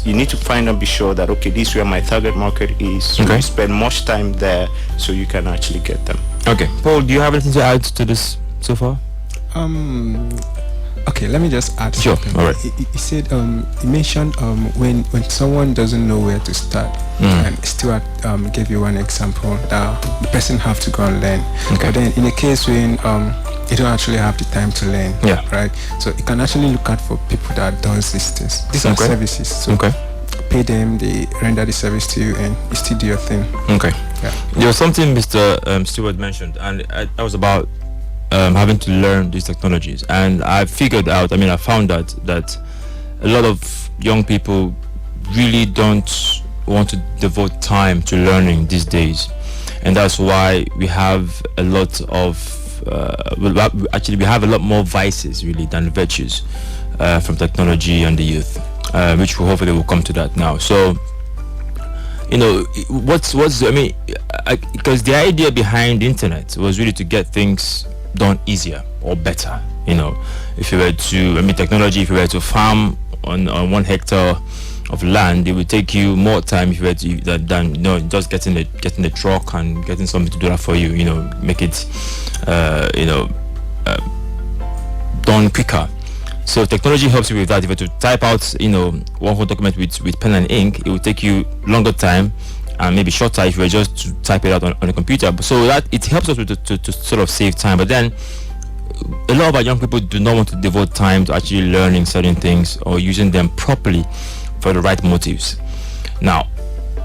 you need to find and be sure that, okay, this is where my target market is. So Okay. you spend much time there so you can actually get them. Okay, Paul, do you have anything to add to this so far? Okay, let me just add Sure, something. all right. He said, he mentioned when someone doesn't know where to start, and Stuart gave you one example that the person have to go and learn. Okay. But then in a case when you don't actually have the time to learn, Yeah. right? So you can actually look out for people that does these things. These are Okay. services. So Okay. pay them, they render the service to you, and you still do your thing. Okay. Yeah. There was something Mr. Stewart mentioned, and that was about having to learn these technologies. And I figured out, I found out that a lot of young people really don't want to devote time to learning these days. And that's why we have a lot of, we have a lot more vices really than virtues from technology and the youth, which we hopefully will come to that now. So, because the idea behind the internet was really to get things done easier or better. If you were to, technology, if you were to farm on 1 hectare of land, it would take you more time if you were to than just getting the truck and getting somebody to do that for you. Make it done quicker. So technology helps you with that. If you were to type out one whole document with pen and ink, it would take you longer time and maybe shorter if you were just to type it out on a computer. So that it helps us to sort of save time. But then a lot of our young people do not want to devote time to actually learning certain things or using them properly for the right motives. Now,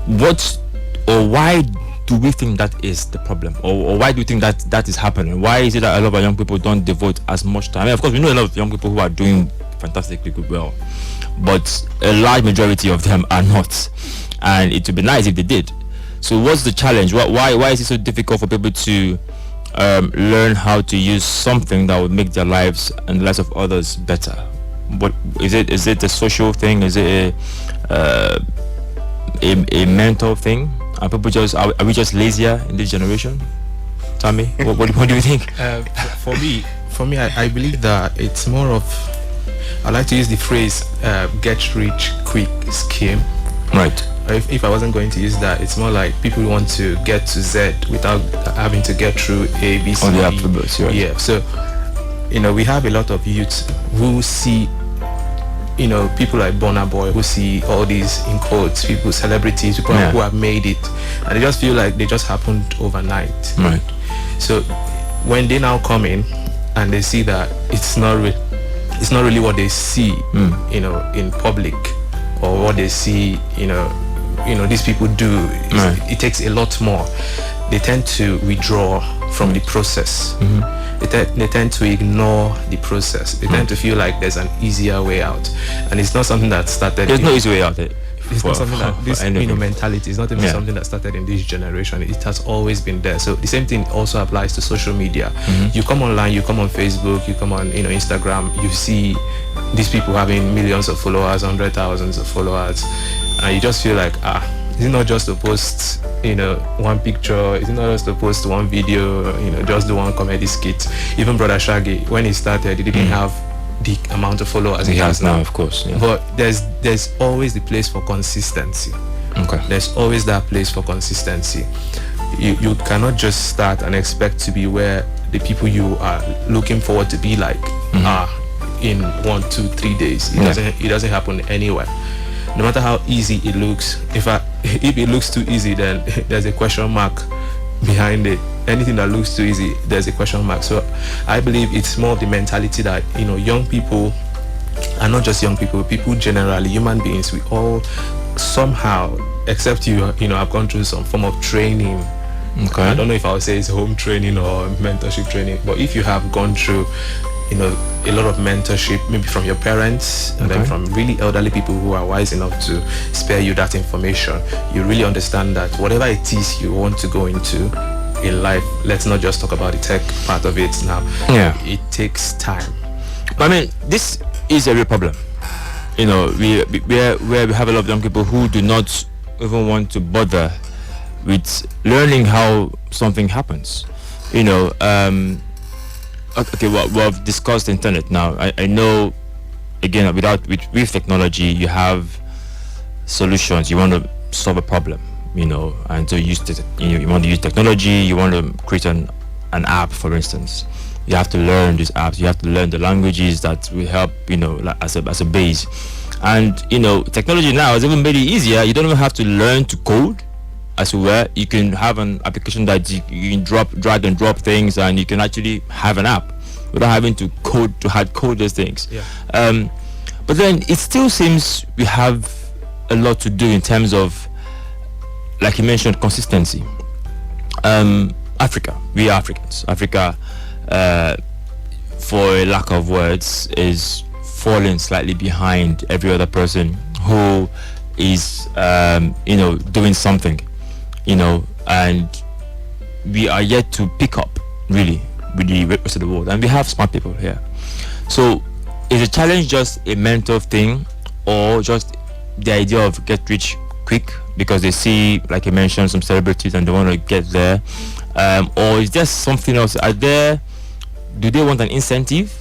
why do we think that is the problem, or why do you think that is happening? Why is it that a lot of our young people don't devote as much time? Of course, we know a lot of young people who are doing fantastically well, but a large majority of them are not, and it would be nice if they did. So what's the challenge? Why is it so difficult for people to learn how to use something that would make their lives and the lives of others better? What is it? Is it a social thing? Is it a mental thing? Are people are we just lazier in this generation? Tammy, what do you think? For me, I believe that it's more of, I like to use the phrase "get rich quick" scheme. Right. If I wasn't going to use that, it's more like people want to get to Z without having to get through A, B, C, On the D. alphabet, right. Yeah. So, we have a lot of youths who see, people like Burna Boy, who see all these, in quotes, people, celebrities, people who have made it, and they just feel like they just happened overnight. Right. So when they now come in and they see that it's not really what they see, in public, or what they see, these people do. It takes a lot more. They tend to withdraw from the process. They tend to ignore the process. They tend to feel like there's an easier way out, and it's not something that started. There's no easy way out. It's not something that this mentality is not even something that started in this generation. It has always been there. So the same thing also applies to social media. You come online, you come on Facebook, you come on Instagram, you see these people having millions of followers, 100,000s of followers, and you just feel like, is it not just to post one picture? Is it not just to post one video? Just do one comedy skit? Even Brother Shaggy, when he started, he didn't have the amount of followers he has now, of course. Yeah. But there's always the place for consistency. Okay. There's always that place for consistency. You cannot just start and expect to be where the people you are looking forward to be like are in 1, 2, 3 days. It doesn't happen anywhere. No matter how easy it looks, if it looks too easy, then there's a question mark behind it. Anything that looks too easy, there's a question mark. So I believe it's more of the mentality that young people, and not just young people generally, human beings, we all somehow, except you have gone through some form of training. Okay. I don't know if I would say it's home training or mentorship training, but if you have gone through a lot of mentorship, maybe from your parents and then from really elderly people who are wise enough to spare you that information, you really understand that whatever it is you want to go into in life, let's not just talk about the tech part of it now. It takes time. This is a real problem. We have a lot of young people who do not even want to bother with learning how something happens. Okay, well, we've discussed the internet now. I know, again, with technology, you have solutions. You want to solve a problem, and so you want to use technology. You want to create an app, for instance. You have to learn these apps. You have to learn the languages that will help, like as a base. And technology now has even made it easier. You don't even have to learn to code, as it were. You can have an application that you can drag and drop things, and you can actually have an app without having to hard code those things. Yeah. But then it still seems we have a lot to do in terms of, like you mentioned, consistency. Africa, we Africans. Africa, for a lack of words, is falling slightly behind every other person who is, doing something, and we are yet to pick up really with the rest of the world. And we have smart people here. So is the challenge just a mental thing, or just the idea of get rich quick because they see, like you mentioned, some celebrities and they want to get there? Or is there something else? Do they want an incentive?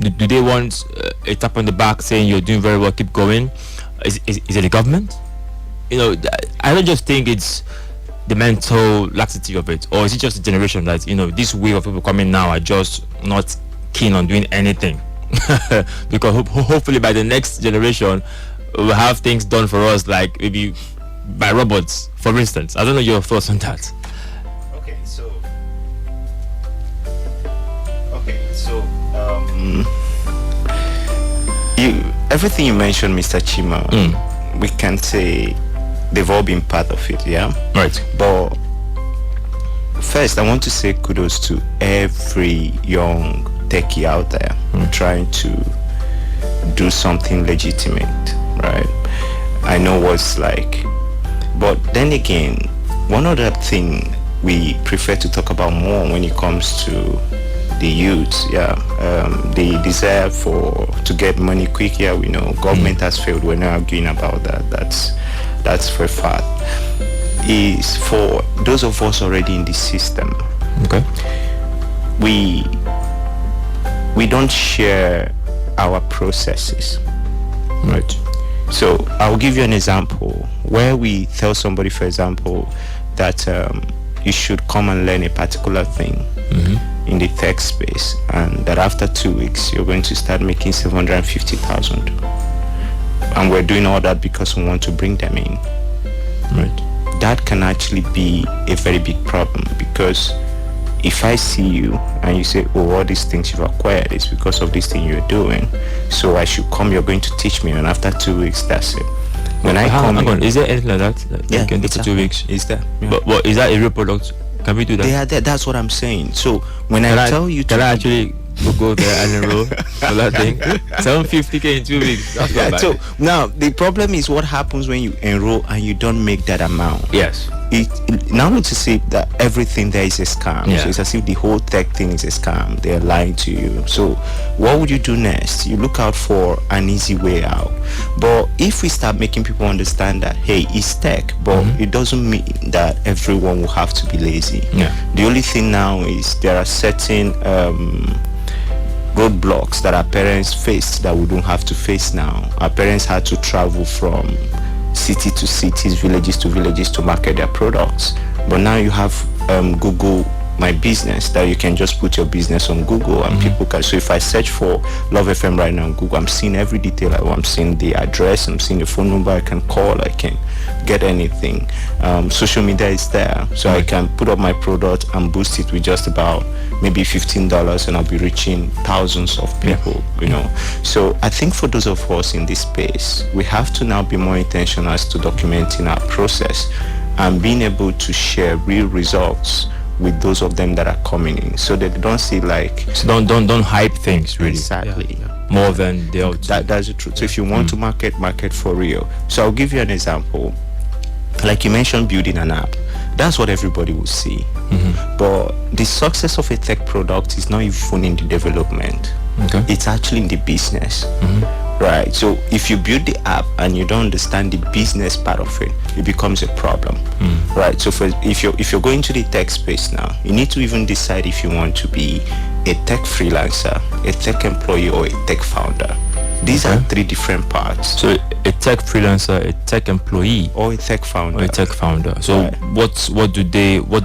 Do they want a tap on the back saying you're doing very well, keep going? Is it the government? I don't just think it's the mental laxity of it, or is it just a generation that, this wave of people coming now are just not keen on doing anything? Because hopefully by the next generation we'll have things done for us, like maybe by robots, for instance. I don't know your thoughts on that. Everything you mentioned, Mr. Chima, we can say they've all been part of it, yeah? Right. But first, I want to say kudos to every young techie out there trying to do something legitimate, right? I know what's like. But then again, one other thing we prefer to talk about more when it comes to the youths, the desire to get money quick. Yeah, we know government has failed. We're not arguing about that. That's for a fact. Is for those of us already in the system. Okay. We don't share our processes. Right. So I'll give you an example where we tell somebody, for example, that you should come and learn a particular thing in the tech space, and that after 2 weeks you're going to start making 750,000, and we're doing all that because we want to bring them in. Right. That can actually be a very big problem, because if I see you and you say, oh, all these things you've acquired is because of this thing you're doing, so I should come, you're going to teach me, and after 2 weeks, that's it. When I come in, is there anything like that you can do for 2 weeks? Is there? Yeah. But is that a real product? Can we do that? They are there. That's what I'm saying. So when Can I tell you to, can I actually go there and enroll for that thing? 750k in 2 weeks. That's not bad. So now the problem is what happens when you enroll and you don't make that amount. Yes. Now not to say that everything there is a scam. Yeah. So it's as if the whole tech thing is a scam. They're lying to you. So what would you do next? You look out for an easy way out. But if we start making people understand that, hey, it's tech, but it doesn't mean that everyone will have to be lazy. Yeah. The only thing now is there are certain roadblocks that our parents faced that we don't have to face now. Our parents had to travel from city to cities, villages to market their products. But now you have Google My Business, that you can just put your business on Google and people can. So if I search for Love FM right now on Google, I'm seeing every detail. I'm seeing the address, I'm seeing the phone number, I can call, I can get anything. Social media is there, so I can put up my product and boost it with just about maybe $15, and I'll be reaching thousands of people, So I think for those of us in this space, we have to now be more intentional as to documenting our process and being able to share real results with those of them that are coming in, so that they don't see like, so don't hype things really. Exactly. More than they ought to. That's the truth. So if you want to market for real. So I'll give you an example. Like you mentioned, building an app. That's what everybody will see. But the success of a tech product is not even in the development. Okay. It's actually in the business. Right. So if you build the app and you don't understand the business part of it, it becomes a problem. Right. So if you're going to the tech space now, you need to even decide if you want to be a tech freelancer, a tech employee, or a tech founder. These are three different parts. So a tech freelancer, a tech employee, Or a tech founder. or a tech founder. So Right. what do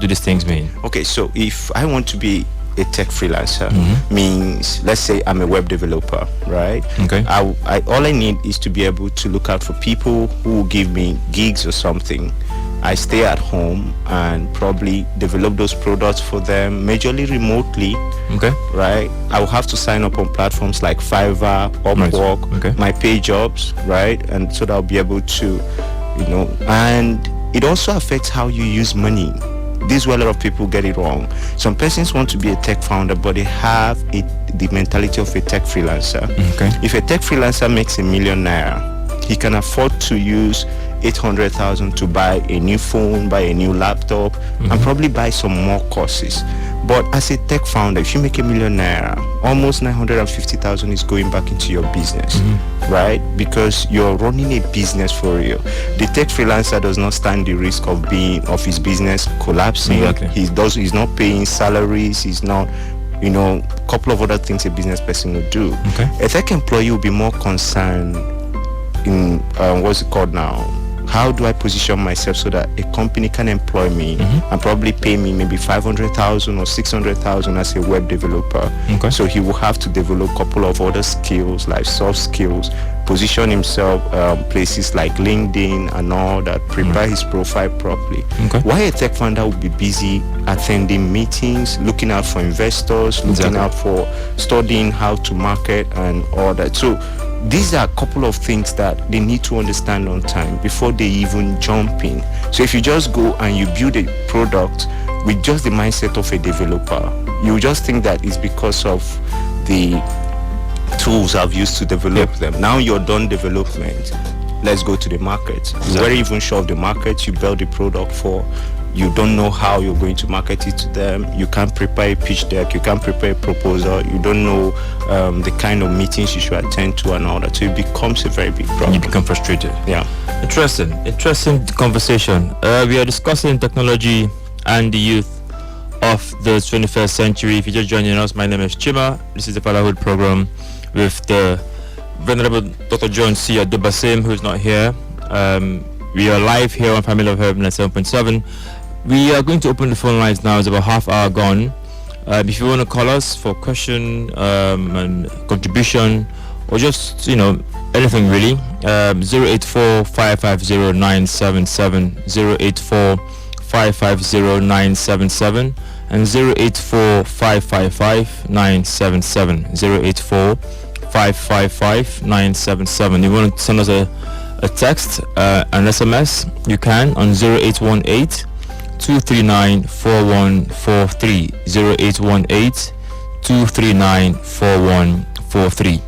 these things mean? Okay, so if I want to be a tech freelancer, means, let's say I'm a web developer, right? Okay. All I need is to be able to look out for people who will give me gigs or something. I stay at home and probably develop those products for them, majorly remotely, Okay. right? I will have to sign up on platforms like Fiverr, Upwork, Okay. my pay jobs, right? And so that I'll be able to, and it also affects how you use money. This is where a lot of people get it wrong. Some persons want to be a tech founder, but they have the mentality of a tech freelancer. Okay. If a tech freelancer makes £1 million, he can afford to use 800,000 to buy a new phone, buy a new laptop, and probably buy some more courses. But as a tech founder, if you make £1 million, almost 950,000 is going back into your business, right? Because you're running a business for real. The tech freelancer does not stand the risk of his business collapsing. Exactly. He's not paying salaries. He's not, a couple of other things a business person would do. Okay. A tech employee will be more concerned in what's it called now? How do I position myself so that a company can employ me and probably pay me maybe 500,000 or 600,000 as a web developer? Okay. So he will have to develop a couple of other skills, like soft skills, position himself places like LinkedIn and all that, prepare his profile properly. Okay. Why a tech founder will be busy attending meetings, looking out for investors, looking out for studying how to market and all that. So these are a couple of things that they need to understand on time before they even jump in. So if you just go and you build a product with just the mindset of a developer, you just think that it's because of the tools I've used to develop them. Now you're done development, let's go to the market. You weren't even sure of the market you build the product for. You don't know how you're going to market it to them. You can't prepare a pitch deck. You can't prepare a proposal. You don't know the kind of meetings you should attend to and all that. So it becomes a very big problem. You become frustrated. Yeah. Interesting conversation. We are discussing technology and the youth of the 21st century. If you're just joining us, my name is Chima. This is the Fatherhood program with the Venerable Dr. John C. Adubasim, who's not here. We are live here on Family of Herb 7.7. We are going to open the phone lines now. It's about half hour gone. If you want to call us for question and contribution, or just anything really, 084-550-977, 084-550-977, and 084-555-977, 084-555-977. You want to send us a text, an SMS, you can on 0818-239-4143, 0818-239-4143.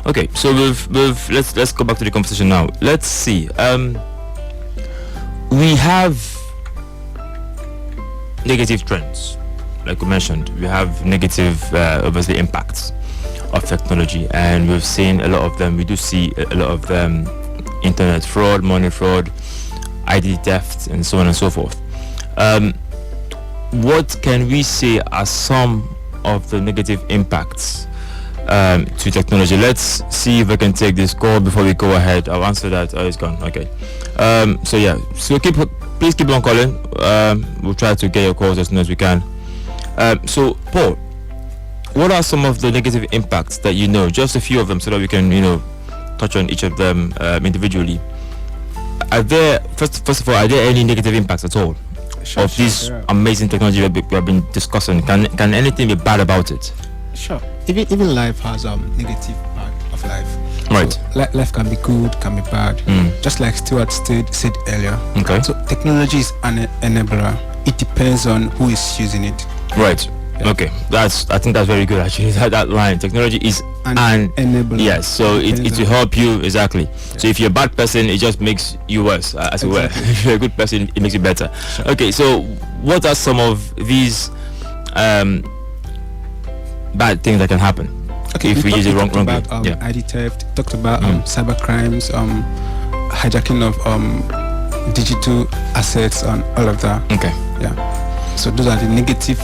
Okay, so let's go back to the conversation now. Let's see. We have negative trends, like we mentioned. We have negative, obviously, impacts of technology, and we've seen a lot of them. We do see a lot of them: internet fraud, money fraud, ID theft, and so on and so forth. What can we say are some of the negative impacts to technology? Let's see if I can take this call before we go ahead. I'll answer that. Oh, it's gone. Okay. So please keep on calling. We'll try to get your calls as soon as we can. So Paul, what are some of the negative impacts that you know? Just a few of them, so that we can touch on each of them individually. Are there first of all, are there any negative impacts at all of this amazing technology we have been discussing? Can anything be bad about it? Sure. Even life has negative part of life. Right. So, life can be good, can be bad. Just like Stuart said earlier. Okay. So technology is an enabler. It depends on who is using it. Right. Yeah. Okay. I think that's very good actually. That line. Technology is an enabler. Yes. So it will help you exactly. Yeah. So if you're a bad person, it just makes you worse, as it were. If you're a good person, it makes you better. Sure. Okay. So what are some of these bad things that can happen? Okay, if we use it wrongly. ID theft, talked about cyber crimes, hijacking of digital assets and all of that. Okay. Yeah. So those are the negative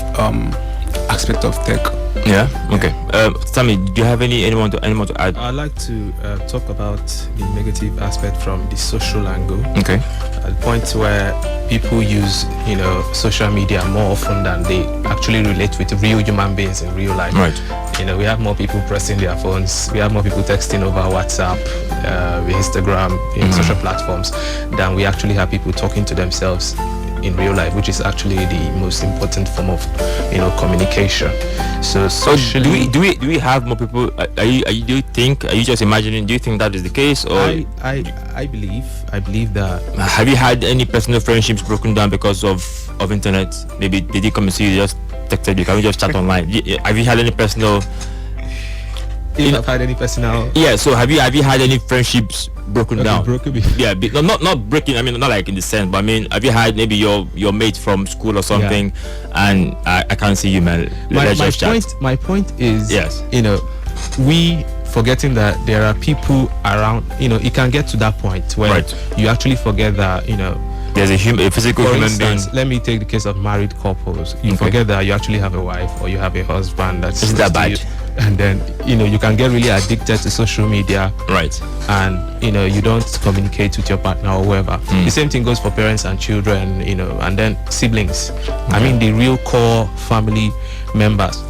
aspect of tech. Yeah. Okay. Sammy, do you have anyone to add? I'd like to talk about the negative aspect from the social angle. Okay. At the point where people use, social media more often than they actually relate with real human beings in real life. Right. We have more people pressing their phones. We have more people texting over WhatsApp, Instagram, social platforms, than we actually have people talking to themselves in real life, which is actually the most important form of communication. So socially, do we have more people? Are you just imagining? Do you think that is the case, or I believe that. Have you had any personal friendships broken down because of internet? Maybe did he come and see you, just texted you? Can we just chat online? Have you had any personal? If I've had any personal. Yeah. So have you had any friendships broken down? Broken. Yeah. Not breaking. I mean, not like in the sense, but I mean, have you had maybe your mate from school or something, and I can't see you, man. My point is, yes, we forgetting that there are people around. It can get to that point where you actually forget that there's a physical for human instance, being. let me take the case of married couples. You forget that you actually have a wife or you have a husband that's Isn't that close to bad? you. And then you can get really addicted to social media, Right. and you don't communicate with your partner or whoever. The same thing goes for parents and children, and then siblings. I mean the real core family members.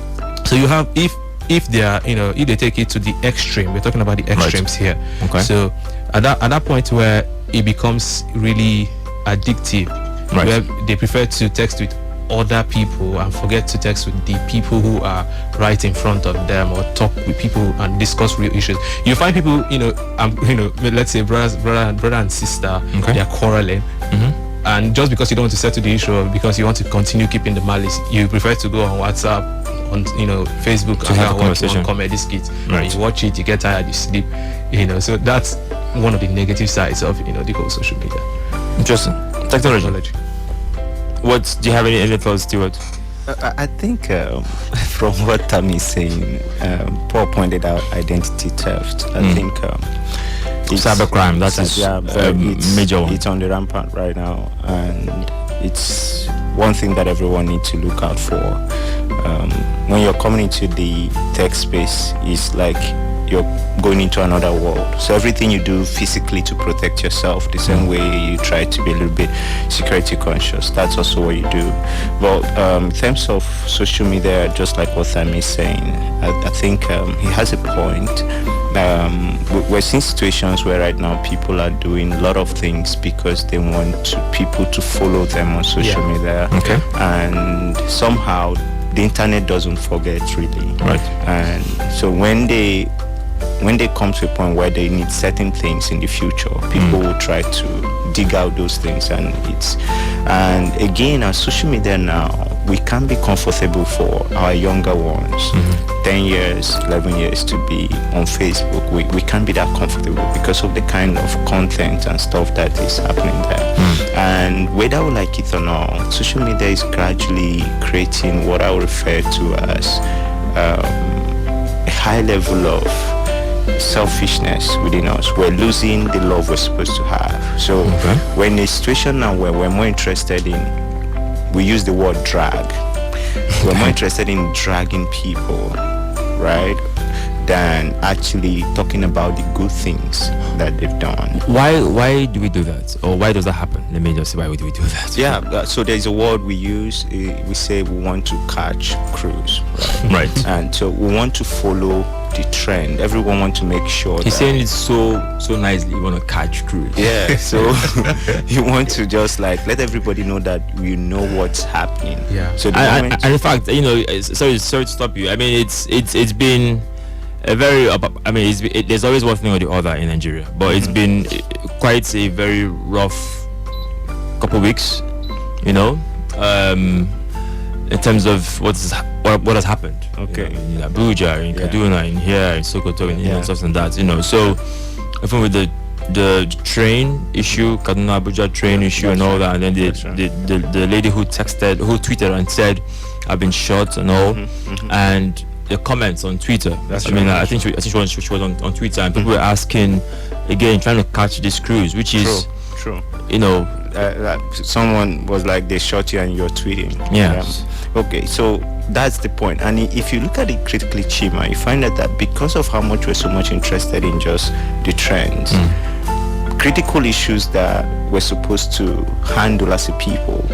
So you have if they are if they take it to the extreme, we're talking about the extremes here. Okay. So at that point where it becomes really addictive, where they prefer to text with other people and forget to text with the people who are right in front of them, or talk with people and discuss real issues. You find people, let's say brother and sister, they are quarreling, and just because you don't want to settle the issue, or because you want to continue keeping the malice, you prefer to go on WhatsApp, on Facebook, to have a watch conversation. one comedy skit. Right. You watch it, you get tired, you sleep. So that's one of the negative sides of the whole social media. Interesting. Technology. What do you have any thoughts, Stuart? I think from what Tammy is saying, Paul pointed out identity theft. I think it's cybercrime. That is it's major one. It's on the rampant right now, and it's one thing that everyone needs to look out for. When you're coming into the tech space, it's like you're going into another world. So everything you do physically to protect yourself, the same way you try to be a little bit security conscious, that's also what you do. But in terms of social media, just like what Sam is saying, I think he has a point. We're seeing situations where right now people are doing a lot of things because they want people to follow them on social media. Okay. And somehow the internet doesn't forget, really. Right. And so when they come to a point where they need certain things in the future, people will try to dig out those things, and again, our social media now, we can be comfortable for our younger ones, 10 years, 11 years to be on Facebook. We can't be that comfortable because of the kind of content and stuff that is happening there. And whether we like it or not, social media is gradually creating what I would refer to as a high level of selfishness within us. We're losing the love we're supposed to have. So we're in a situation now where we're more interested in, we use the word drag, we're more interested in dragging people, right, than actually talking about the good things that they've done. Why do we do that, or why does that happen? Let me just say, why do we do that? Yeah, so there's a word we use, we say we want to catch crews, Right. And so we want to follow the trend. Everyone wants to make sure He's saying it so nicely. You want to catch crews. yeah, so you want to just like let everybody know that you know what's happening. Yeah. So the moment And in fact, sorry to stop you. I mean, it's been a very. I mean, there's always one thing or the other in Nigeria, but it's been quite a very rough couple of weeks. In terms of what has happened. Okay. In Abuja, in Kaduna, in here, in Sokoto, in stuff and that. So even with the train issue, Kaduna Abuja train issue and all that, and then the lady who tweeted and said, "I've been shot" and all, and the comments on Twitter. I think she was on Twitter, and people were asking again, trying to catch these crews, which is true. someone was like, they shot you and you're tweeting. Yes. Okay, so that's the point. And if you look at it critically, Chima, you find that because of how much we're so much interested in just the trends, critical issues that we're supposed to handle as a people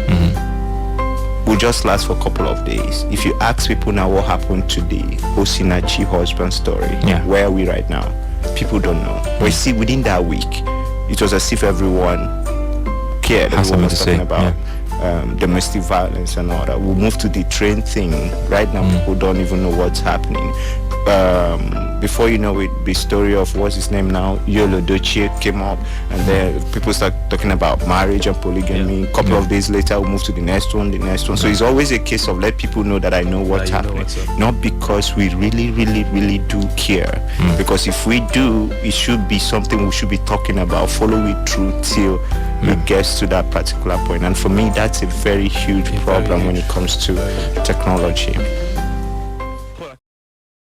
will just last for a couple of days. If you ask people now what happened to the Osinachi husband story, where are we right now? People don't know. But you see, within that week, it was as if everyone cared. Everyone was talking about domestic violence and all that. We'll move to the train thing. Right now, people don't even know what's happening. Before you know it, the story of what's his name now, Yolo Dochie, came up, and then people start talking about marriage and polygamy. A couple of days later, we'll move to the next one. So it's always a case of let people know that I know what's happening. Not because we really, really, really do care. Because if we do, it should be something we should be talking about, follow it through till it gets to that particular point. And for me, that's a very huge problem when it comes to technology.